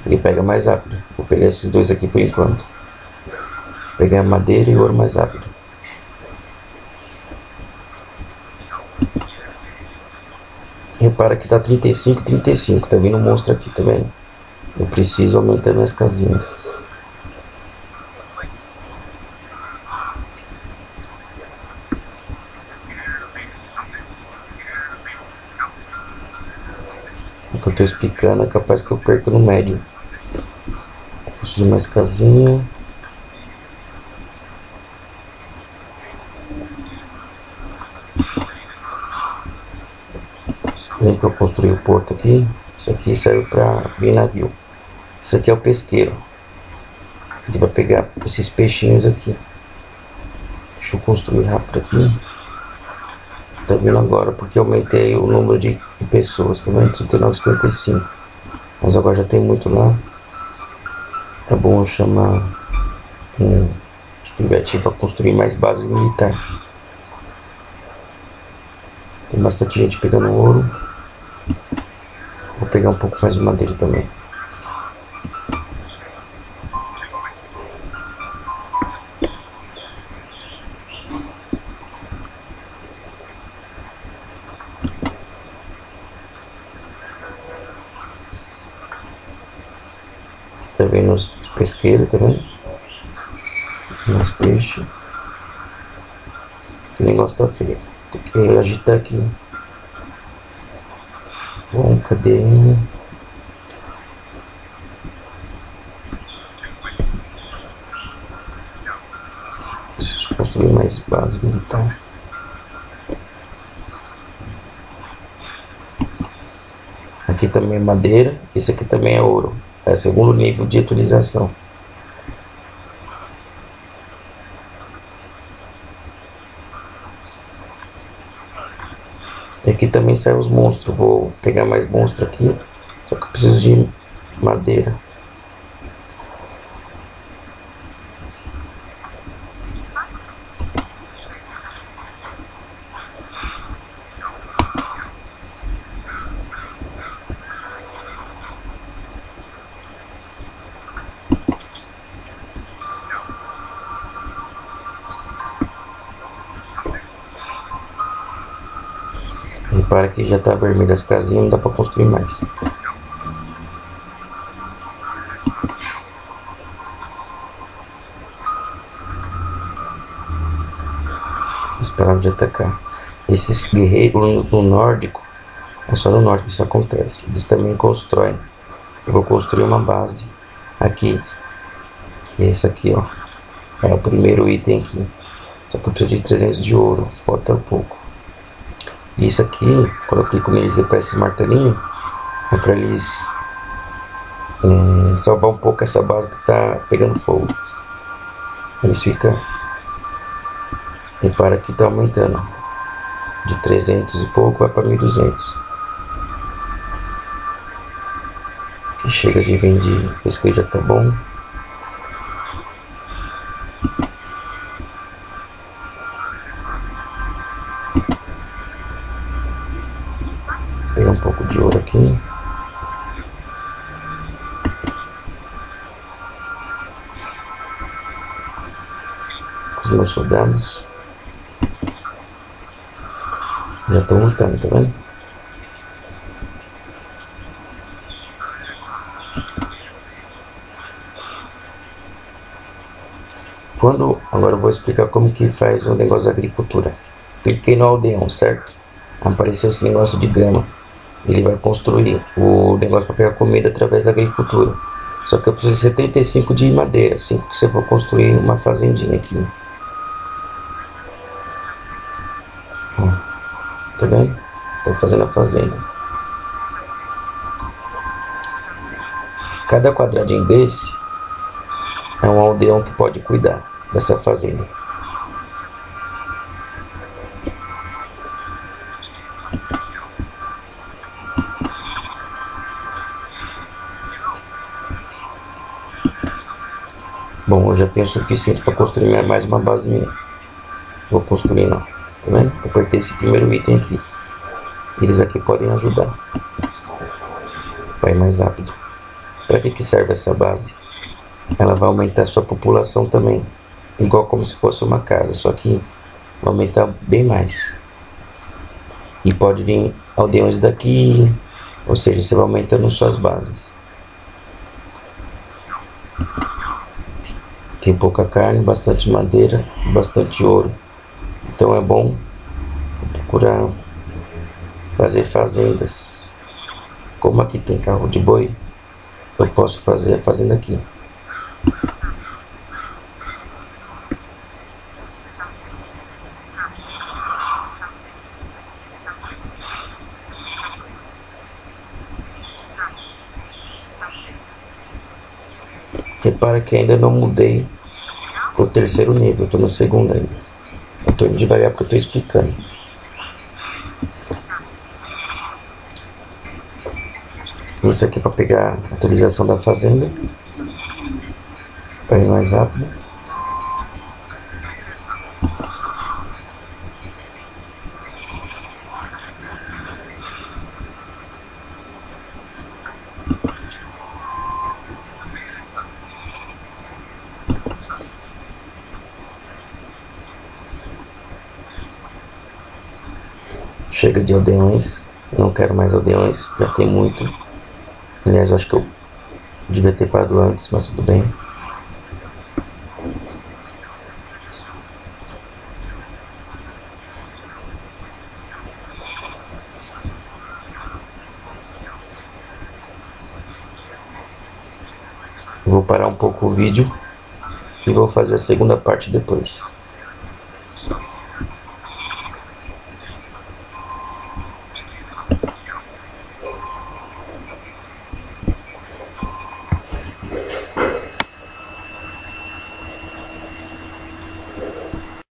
Ele pega mais rápido. Vou pegar esses dois aqui por enquanto. Vou pegar madeira e ouro mais rápido. Repara que tá 35, 35. Tá vindo um monstro aqui, tá vendo? Eu preciso aumentar minhas casinhas. O que eu tô explicando é capaz que eu perca no médio. Vou construir mais casinha. Lembra que eu construí o porto aqui? Isso aqui serve para vir navio. Isso aqui é o pesqueiro. Ele vai pegar esses peixinhos aqui. Deixa eu construir rápido aqui. Tá vendo agora porque eu aumentei o número de pessoas. Tá vendo? 39, 55. Mas agora já tem muito lá. É bom eu chamar os pivetinhos para construir mais bases militares. Tem bastante gente pegando ouro. Vou pegar um pouco mais de madeira também. Tá vendo os pesqueiros, tá vendo? Mais peixe. O negócio tá feio. Tem que agitar aqui. Bom, cadê? Preciso construir mais base militar. Aqui também é madeira. Esse aqui também é ouro. É o segundo nível de utilização. E aqui também saem os monstros. Vou pegar mais monstros aqui. Só que eu preciso de madeira. Repara que já tá vermelho as casinhas, não dá para construir mais. Esperar de atacar. Esses guerreiros no nórdico, é só no norte que isso acontece. Eles também constroem. Eu vou construir uma base aqui. Que é esse aqui, ó. É o primeiro item aqui. Só que eu preciso de 300 de ouro. Falta pouco. Isso aqui, quando eu clico neles e para esse martelinho, é para eles salvar um pouco essa base que tá pegando fogo. Eles ficam. Repara que tá aumentando. De 300 e pouco vai para 1200. Aqui chega de vender. Esse aqui já tá bom. Vou pegar um pouco de ouro aqui. Os meus soldados já estão lutando, tá vendo? Agora eu vou explicar como que faz o negócio da agricultura. Cliquei no aldeão, certo? Apareceu esse negócio de grama. Ele vai construir o negócio para pegar comida através da agricultura. Só que eu preciso de 75 de madeira, assim que você for construir uma fazendinha aqui. Ó, tá vendo? Estou fazendo a fazenda. Cada quadradinho desse é um aldeão que pode cuidar dessa fazenda. Bom, eu já tenho o suficiente para construir mais uma base minha. Vou construir não, tá vendo? Eu apertei esse primeiro item aqui. Eles aqui podem ajudar. Vai mais rápido. Para que serve essa base? Ela vai aumentar a sua população também, igual como se fosse uma casa, só que vai aumentar bem mais. E pode vir aldeões daqui, ou seja, você vai aumentando suas bases. Tem pouca carne, bastante madeira, bastante ouro. Então é bom procurar fazer fazendas. Como aqui tem carro de boi, eu posso fazer a fazenda aqui. Repara que ainda não mudei pro terceiro nível, eu tô no segundo ainda. Eu tô indo devagar porque eu tô explicando. Isso aqui é para pegar a atualização da fazenda, para ir mais rápido. Chega de aldeões, não quero mais aldeões, já tem muito. Aliás, eu acho que eu devia ter parado antes, mas tudo bem. Vou parar um pouco o vídeo e vou fazer a segunda parte depois.